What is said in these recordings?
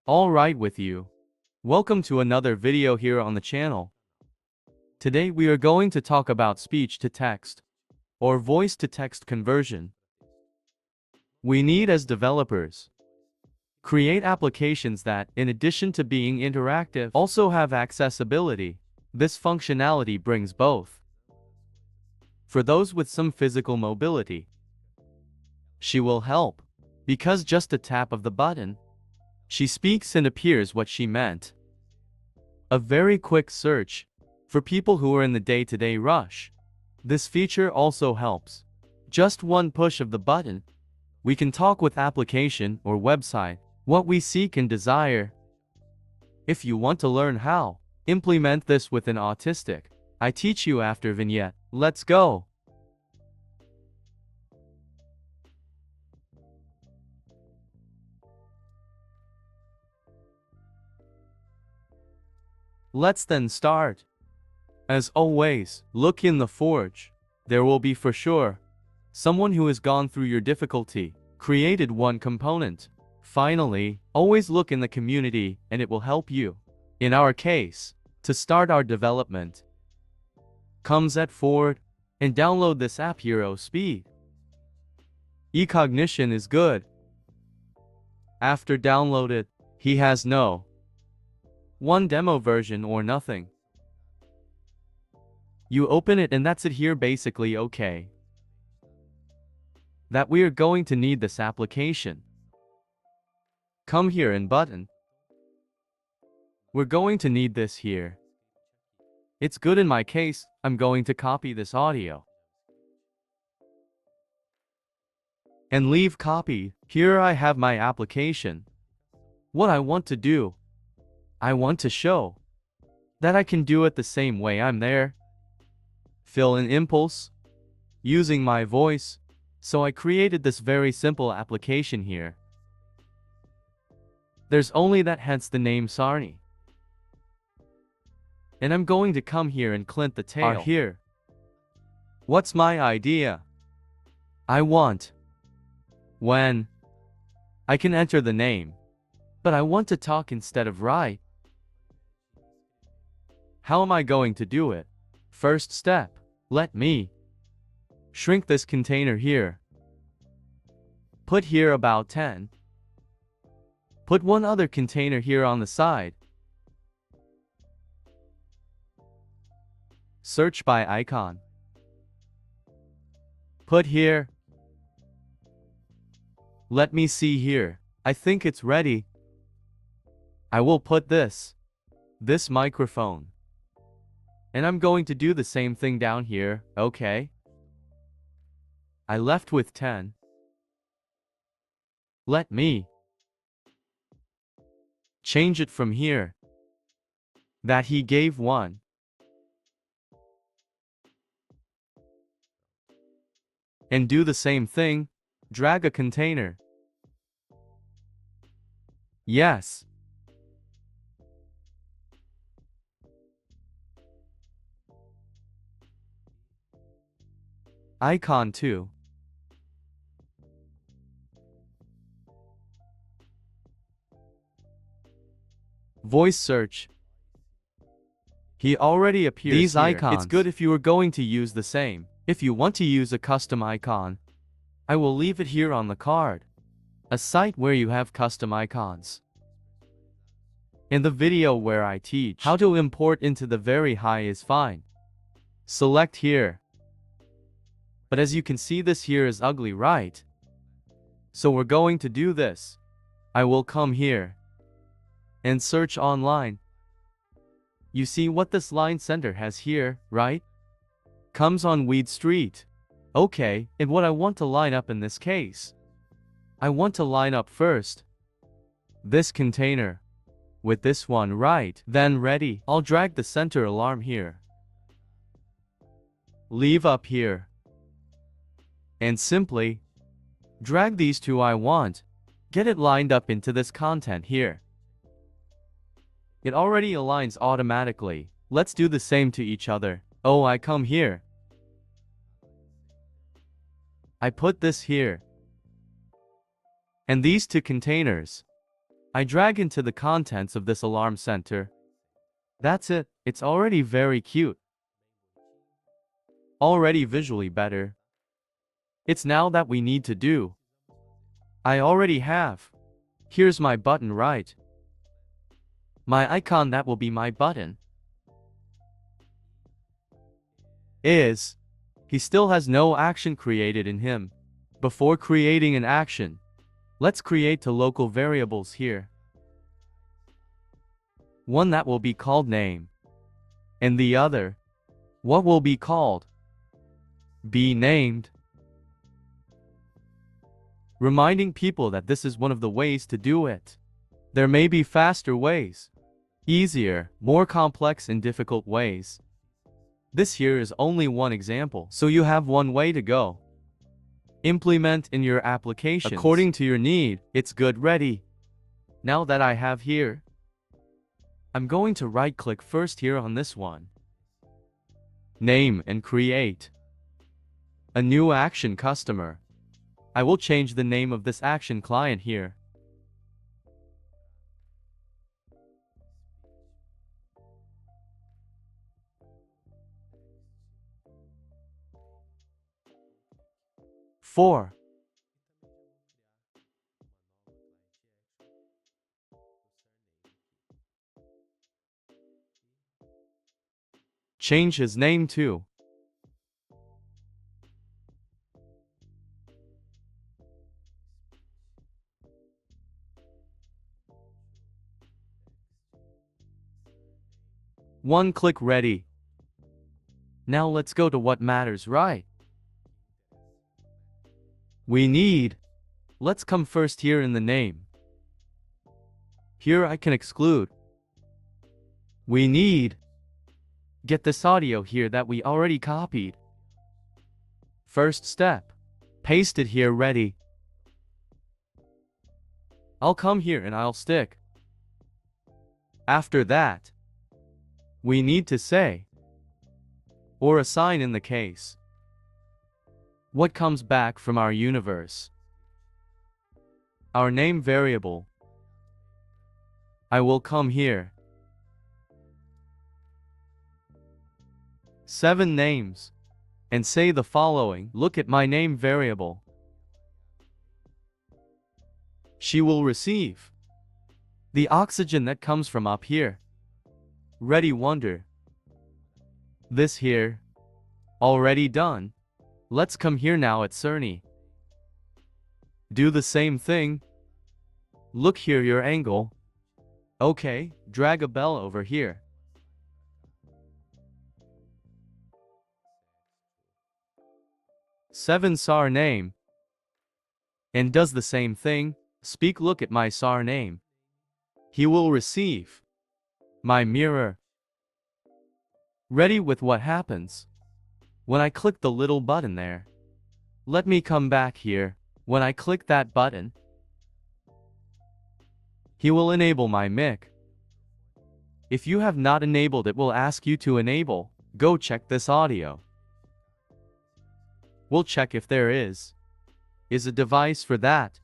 All right with you. Welcome to another video here on the channel. Today we are going to talk about speech to text or voice to text conversion. We need as developers create applications that, in addition to being interactive, also have accessibility. This functionality brings both. For those with some physical mobility, she will help, because just a tap of the button, she speaks and appears what she meant. A very quick search for people who are in the day-to-day rush. This feature also helps. Just one push of the button, we can talk with application or website what we seek and desire. If you want to learn how implement this with an autistic, I teach you after vignette. Let's go. Let's then start. As always, look in the forge. There will be for sure someone who has gone through your difficulty, created one component. Finally, always look in the community and it will help you. In our case, to start our development, comes at Ford and download this app Hero Speed. E-cognition is good. After download it, he has no one demo version or nothing. You open it and that's it here basically. Okay. That we are going to need this application. Come here and button. We're going to need this here. It's good in my case. I'm going to copy this audio and leave copy. Here I have my application. What I want to do, I want to show that I can do it the same way I'm there. Fill in impulse using my voice. So I created this very simple application here. There's only that, hence the name Sarni. And I'm going to come here and clint the tail here. What's my idea? I want when I can enter the name, but I want to talk instead of write. How am I going to do it? First step, let me shrink this container here. Put here about 10. Put one other container here on the side. Search by icon. Put here. Let me see here. I think it's ready. I will put this microphone. And I'm going to do the same thing down here, okay? I left with 10. Let me change it from here. That he gave 1. And do the same thing, drag a container. Yes. Icon 2. Voice search. He already appears These here. icons. It's good if you are going to use the same. If you want to use a custom icon, I will leave it here on the card. A site where you have custom icons. In the video where I teach how to import into the very high is fine. Select here. But as you can see, this here is ugly, right? So we're going to do this. I will come here and search online. You see what this line center has here, right? Comes on Weed Street. Okay, and what I want to line up in this case, I want to line up first this container with this one, right? Then ready. I'll drag the center alarm here. Leave up here. And simply drag these two I want. Get it lined up into this content here. It already aligns automatically. Let's do the same to each other. Oh, I come here. I put this here. And these two containers. I drag into the contents of this alarm center. That's it, it's already very cute. Already visually better. It's now that we need to do. I already have. Here's my button, right? My icon, that will be my button. He still has no action created in him. Before creating an action, let's create two local variables here. One that will be called name, and the other, what will be called be named. Reminding people that this is one of the ways to do it. There may be faster ways, easier, more complex and difficult ways. This here is only one example, so you have one way to go. Implement in your applications according to your need. It's good, ready. Now that I have here, I'm going to right-click first here on this one. Name and create a new action customer. I will change the name of this action client here. Four. Change his name too. One click, ready. Now let's go to what matters, right? Let's come first here in the name. Here I can exclude. Get this audio here that we already copied. First step, paste it here, ready. I'll come here and I'll stick. After that, we need to say, or assign in the case, what comes back from our universe. Our name variable. I will come here. 7 names. And say the following. Look at my name variable. She will receive the oxygen that comes from up here. Ready, wonder. This here. Already done. Let's come here now at Cerny. Do the same thing. Look here, your angle. Okay, drag a bell over here. Seven SAR name. And does the same thing. Speak, look at my SAR name. He will receive my mirror. Ready with what happens when I click the little button there. Let me come back here. When I click that button, he will enable my mic. If you have not enabled, it will ask you to enable. Go check this audio. We'll check if there is a device for that.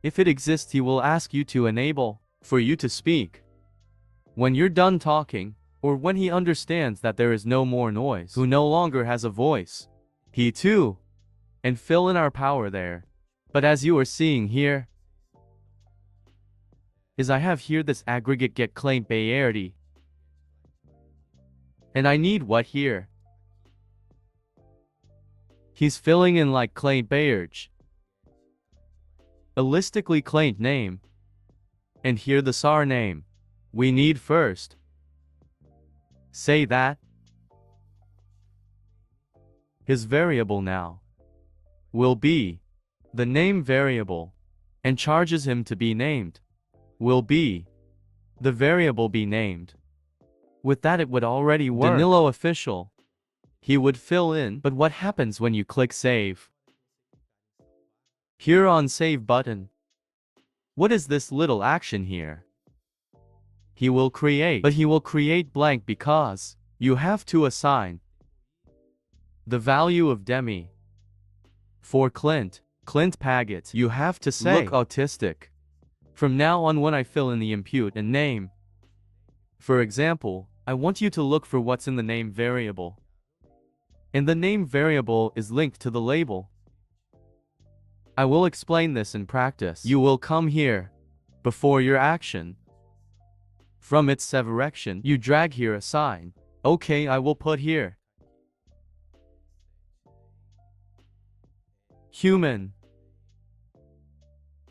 If it exists, he will ask you to enable for you to speak. When you're done talking, or when he understands that there is no more noise, who no longer has a voice, he too, and fill in our power there. But as you are seeing here, is I have here this aggregate get claim bayarity. And I need what here? He's filling in like claim bayarge. Elastically claimed name. And here the SAR name. We need first. Say that. His variable now will be the name variable, and charges him to be named will be the variable be named. With that it would already work. Danilo official. He would fill in, but what happens when you click save? Here on save button. What is this little action here? He will create, but he will create blank because you have to assign the value of Demi. For Clint Paget, you have to say look autistic. From now on, when I fill in the input and name, for example, I want you to look for what's in the name variable. And the name variable is linked to the label. I will explain this in practice. You will come here, before your action. From its selection, you drag here a sign. Okay, I will put here human.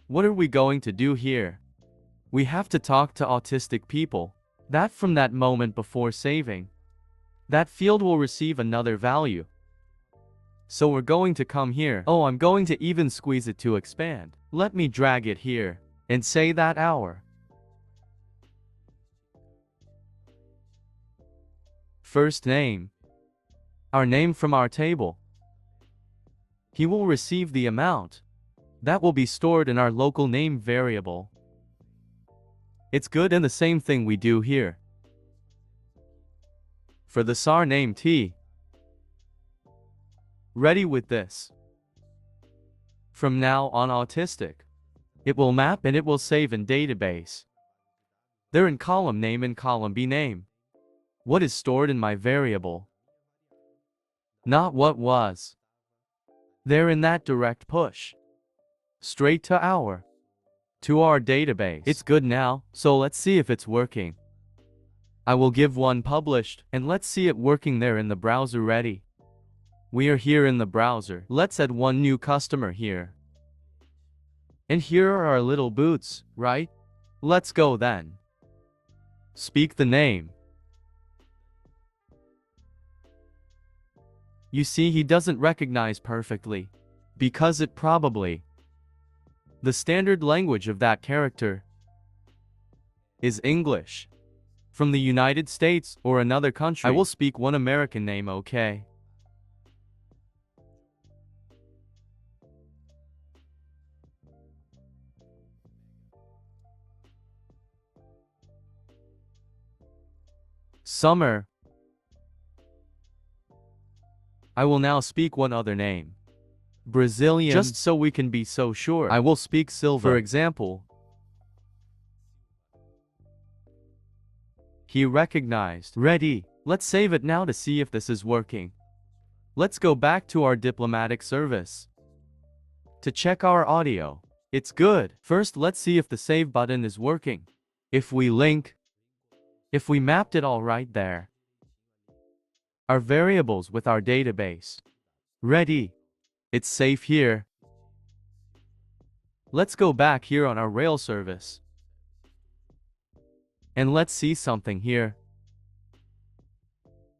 What are we going to do here? We have to talk to autistic people. That from that moment before saving, that field will receive another value. So we're going to come here. Oh, I'm going to even squeeze it to expand. Let me drag it here and say that our first name, our name from our table. He will receive the amount that will be stored in our local name variable. It's good, and the same thing we do here. For the SAR name T. Ready with this. From now on, autistic, it will map and it will save in database. They're in column name and column B name. What is stored in my variable? Not what was. They're in that direct push. Straight to our database. It's good now, so let's see if it's working. I will give one published, and let's see it working there in the browser. Ready? We are here in the browser. Let's add one new customer here. And here are our little boots, right? Let's go then. Speak the name. You see, he doesn't recognize perfectly, because it probably the standard language of that character is English. From the United States or another country. I will speak one American name, okay? Summer. I will now speak one other name. Brazilian. Just so we can be so sure. I will speak Silva. For example, he recognized. Ready. Let's save it now to see if this is working. Let's go back to our diplomatic service to check our audio. It's good. First, let's see if the save button is working. If we link, if we mapped it all right there, our variables with our database. Ready. It's safe here. Let's go back here on our rail service. And let's see something here.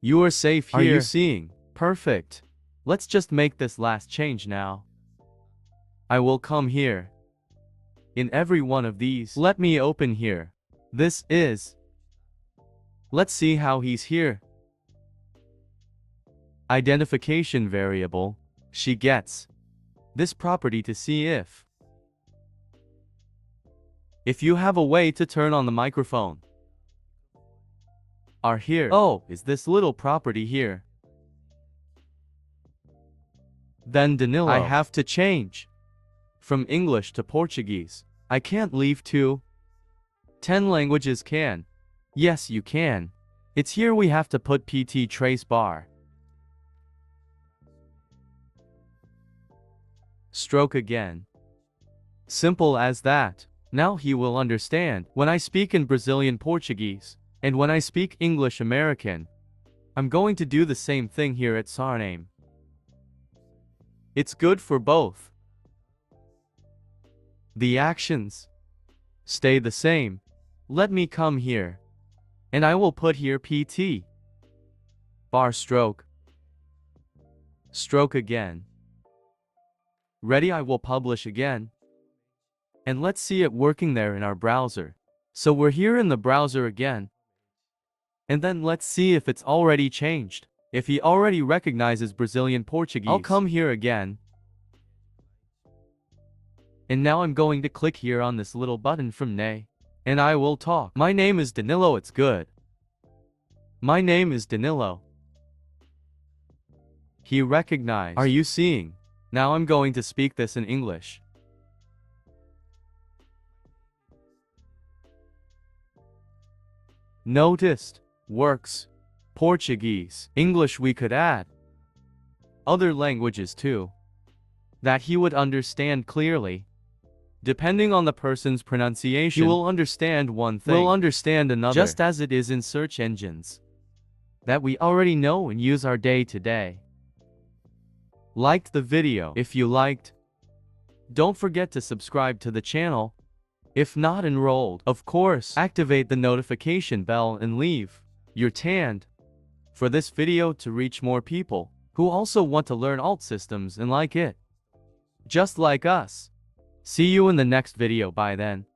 You are safe here. Are you seeing? Perfect. Let's just make this last change now. I will come here. In every one of these, let me open here. This is. Let's see how he's here. Identification variable. She gets this property to see if you have a way to turn on the microphone. Are here. Oh, is this little property here. Then Danilo. I have to change from English to Portuguese. I can't leave 10 languages can. Yes, you can. It's here we have to put PT trace bar. Stroke again. Simple as that. Now he will understand when I speak in Brazilian Portuguese, and when I speak English American. I'm going to do the same thing here at Sarname. It's good for both. The actions stay the same. Let me come here, and I will put here PT bar stroke. Stroke again. Ready? I will publish again. And let's see it working there in our browser. So we're here in the browser again. And then let's see if it's already changed. If he already recognizes Brazilian Portuguese, I'll come here again. And now I'm going to click here on this little button from Nay. And I will talk. My name is Danilo. It's good. My name is Danilo. He recognized. Are you seeing? Now I'm going to speak this in English. noticed, works, Portuguese, English we could add. Other languages too. That he would understand clearly. Depending on the person's pronunciation, he will understand one thing, will understand another, just as it is in search engines that we already know and use our day to day. Liked the video? If you liked, don't forget to subscribe to the channel. If not enrolled, of course, activate the notification bell and leave your hand for this video to reach more people who also want to learn OutSystems and like it, just like us. See you in the next video. Bye then.